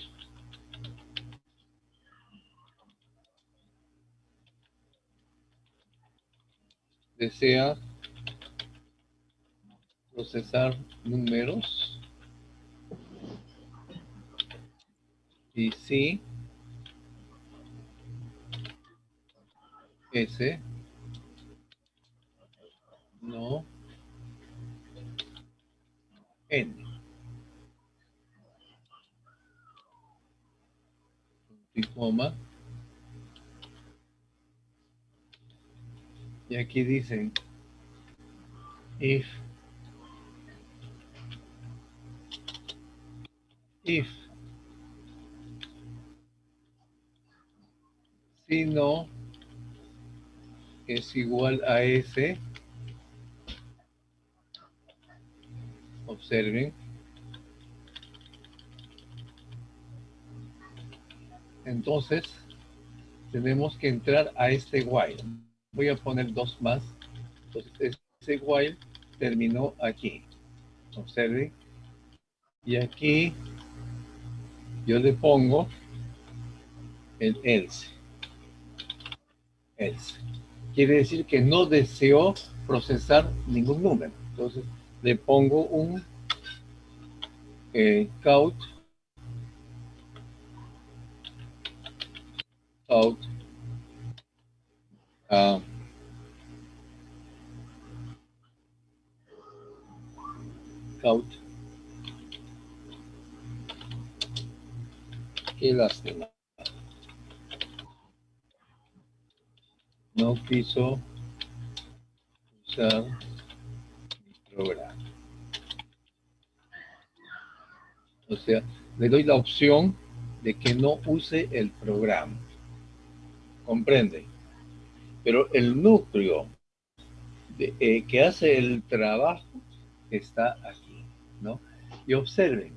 desea procesar números, y sí, S, no, N. Y coma. Y aquí dicen, if si no es igual a S, observen, entonces tenemos que entrar a este while. Voy a poner dos más. Entonces, ese while terminó aquí. Observen. Y aquí yo le pongo el else. Else. Quiere decir que no deseo procesar ningún número. Entonces, le pongo un count qué lástima, no quiso usar mi programa. O sea, le doy la opción de que no use el programa. ¿Comprende? Pero el núcleo que hace el trabajo está aquí, ¿no? Y observen,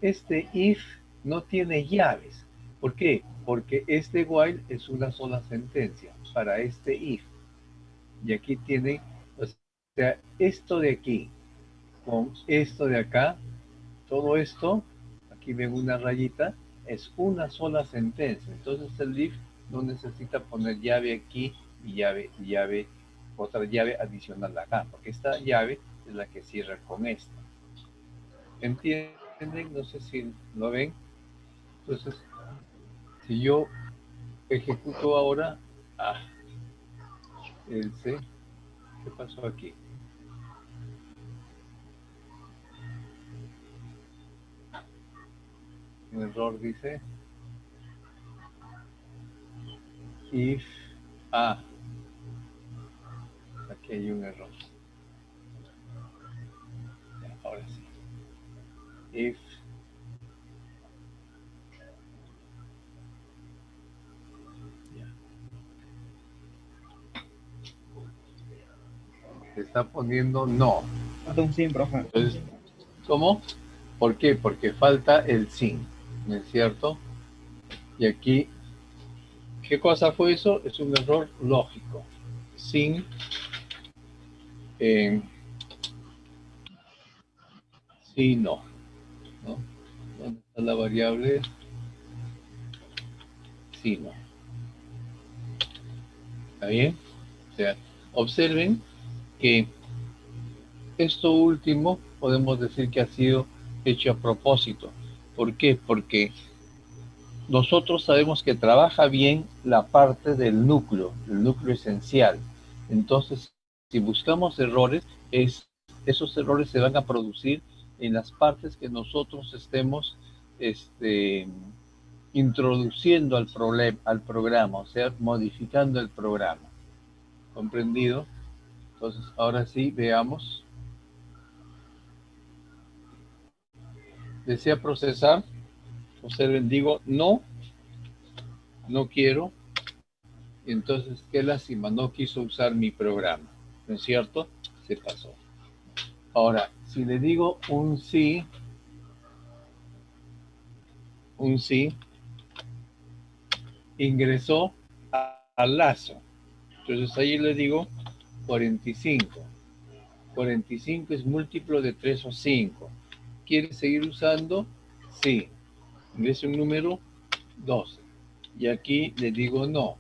este if no tiene llaves. ¿Por qué? Porque este while es una sola sentencia para este if. Y aquí tiene, o sea, esto de aquí con esto de acá, todo esto, aquí ven una rayita, es una sola sentencia. Entonces el if no necesita poner llave aquí y llave, otra llave adicional acá, porque esta llave es la que cierra con esta. ¿Entienden? No sé si lo ven. Entonces, si yo ejecuto ahora, else, ¿qué pasó aquí? Un error dice if aquí hay un error. Ya, ahora sí. If se está poniendo no. Falta un sin, profe. Entonces, ¿cómo? ¿Por qué? Porque falta el sin, ¿no es cierto? Y aquí, ¿qué cosa fue eso? Es un error lógico. Sin, sí, no. ¿Dónde está la variable? Sí, no. ¿Está bien? O sea, observen que esto último podemos decir que ha sido hecho a propósito. ¿Por qué? Porque nosotros sabemos que trabaja bien la parte del núcleo, el núcleo esencial. Entonces, si buscamos errores, esos errores se van a producir en las partes que nosotros estemos introduciendo al programa, o sea, modificando el programa. ¿Comprendido? Entonces, ahora sí, veamos. ¿Desea procesar? Observen, digo, no quiero. Entonces, qué lástima, no quiso usar mi programa. ¿No es cierto? Se pasó. Ahora, si le digo un sí, ingresó al lazo. Entonces ahí le digo 45. 45 es múltiplo de 3 o 5. ¿Quiere seguir usando? Sí. Ingresa un número 12. Y aquí le digo no.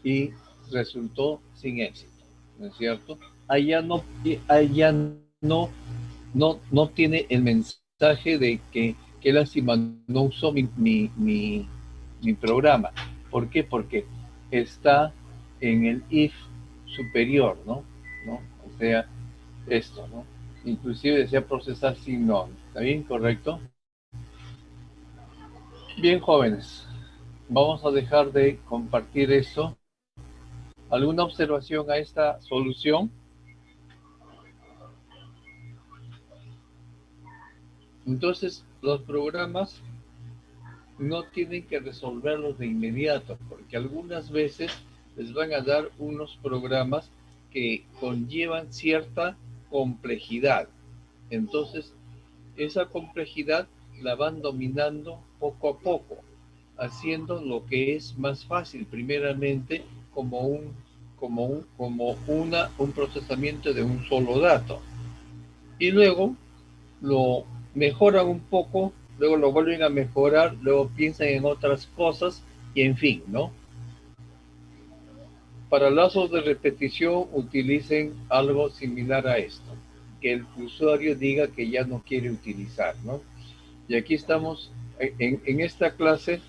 Y resultó sin éxito. ¿No es cierto? Allá no tiene el mensaje de que lástima no usó mi programa. ¿Por qué? Porque está en el if superior, ¿no? O sea, esto, ¿no? Inclusive desea procesar sin no. ¿Está bien? ¿Correcto? Bien, jóvenes. Vamos a dejar de compartir esto. ¿Alguna observación a esta solución? Entonces, los programas no tienen que resolverlos de inmediato, porque algunas veces les van a dar unos programas que conllevan cierta complejidad. Entonces, esa complejidad la van dominando poco a poco, haciendo lo que es más fácil, primeramente como un procesamiento de un solo dato. Y luego lo mejoran un poco, luego lo vuelven a mejorar, luego piensan en otras cosas y en fin, ¿no? Para lazos de repetición utilicen algo similar a esto, que el usuario diga que ya no quiere utilizar, ¿no? Y aquí estamos, en esta clase,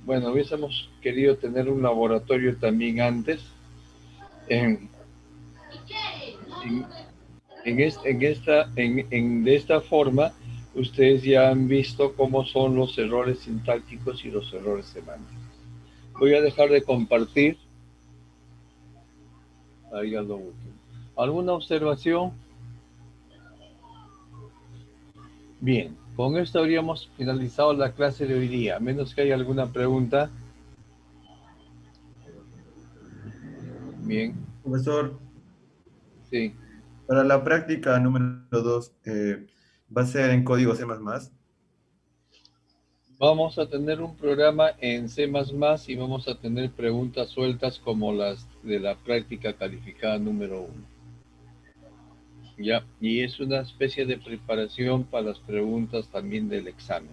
bueno, hubiésemos querido tener un laboratorio también antes. De esta forma, ustedes ya han visto cómo son los errores sintácticos y los errores semánticos. Voy a dejar de compartir. Ahí ya lo último. ¿Alguna observación? Bien, con esto habríamos finalizado la clase de hoy día, a menos que haya alguna pregunta. Bien. Profesor, Sí. para la práctica número 2, ¿va a ser en código C++? Vamos a tener un programa en C++ y vamos a tener preguntas sueltas como las de la práctica calificada número 1. ¿Ya? Y es una especie de preparación para las preguntas también del examen.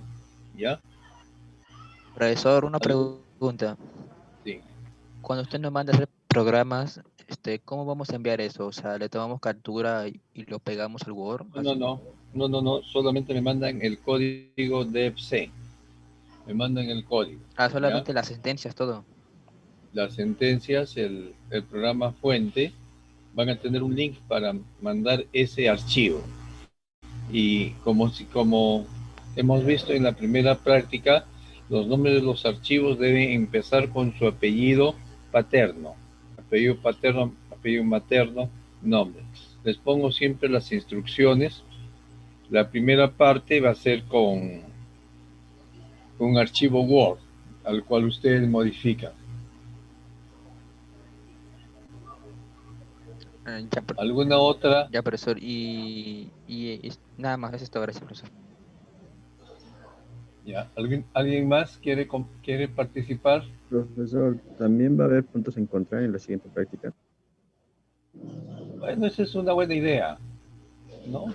¿Ya? Profesor, una ¿Algo? pregunta. Sí. Cuando usted nos manda a hacer programas, ¿cómo vamos a enviar eso? O sea, ¿le tomamos captura y lo pegamos al Word? así? No, solamente me mandan el código DevC. Me mandan el código. Ah, ¿Ya? solamente las sentencias, todo. Las sentencias, el programa fuente, van a tener un link para mandar ese archivo. Y como hemos visto en la primera práctica, los nombres de los archivos deben empezar con su apellido paterno, apellido materno, nombre. Les pongo siempre las instrucciones. La primera parte va a ser con un archivo Word, al cual ustedes modifican. ¿Alguna otra? Ya, profesor. Nada más, eso es todo. Gracias, profesor. Ya. ¿Alguien más quiere participar? Profesor, ¿también va a haber puntos en contra en la siguiente práctica? Bueno, esa es una buena idea, ¿no?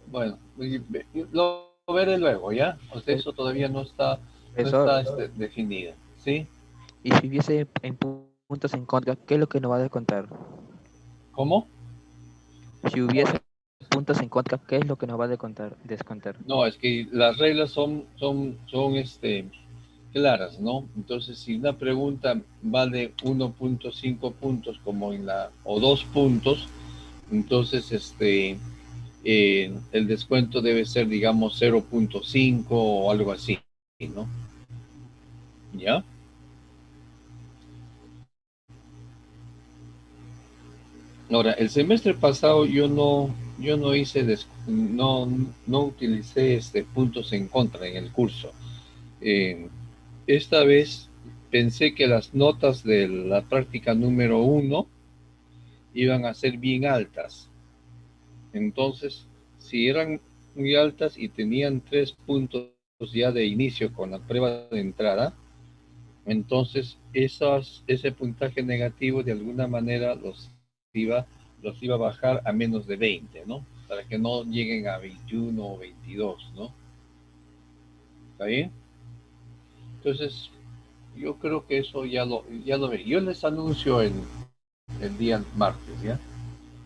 Bueno, lo veré luego, ¿ya? O sea, eso todavía no está definido, ¿sí? Y si hubiese puntos en contra, ¿qué es lo que nos va a descontar? ¿Cómo? Si hubiese puntos en contra, ¿qué es lo que nos va a descontar? No, es que las reglas son claras, ¿no? Entonces, si una pregunta vale 1.5 puntos como o 2 puntos, entonces el descuento debe ser, digamos, 0.5 o algo así, ¿no? ¿Ya? Ahora, el semestre pasado yo no hice, no utilicé puntos en contra en el curso. Esta vez pensé que las notas de la práctica número 1 iban a ser bien altas. Entonces, si eran muy altas y tenían 3 puntos ya de inicio con la prueba de entrada, entonces ese puntaje negativo de alguna manera los iba a bajar a menos de 20, ¿no? Para que no lleguen a 21 o 22, ¿no? ¿Está bien? Entonces, yo creo que eso ya lo veré. Yo les anuncio el día martes, ¿ya?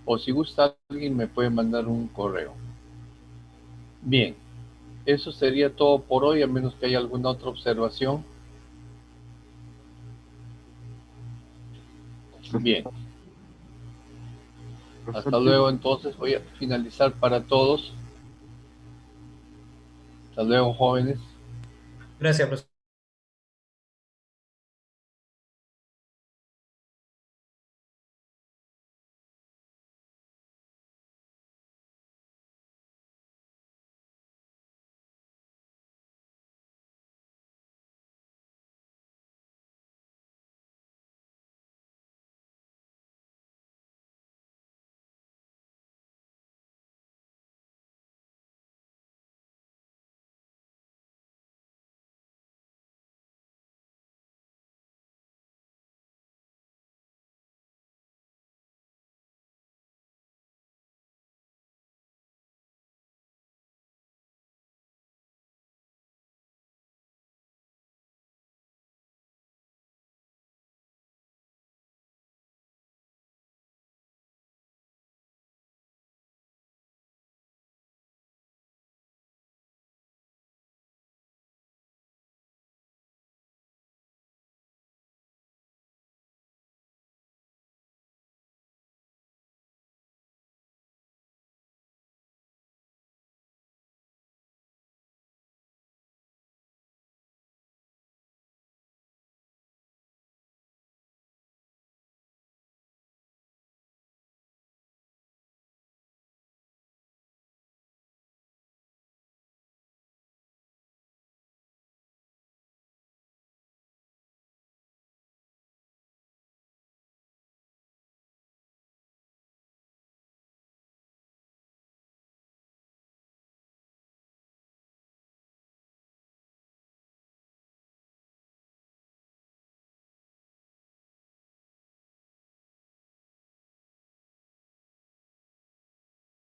O si gusta alguien me puede mandar un correo. Bien, eso sería todo por hoy, a menos que haya alguna otra observación. Bien. Hasta luego, entonces voy a finalizar para todos. Hasta luego, jóvenes. Gracias, profesor.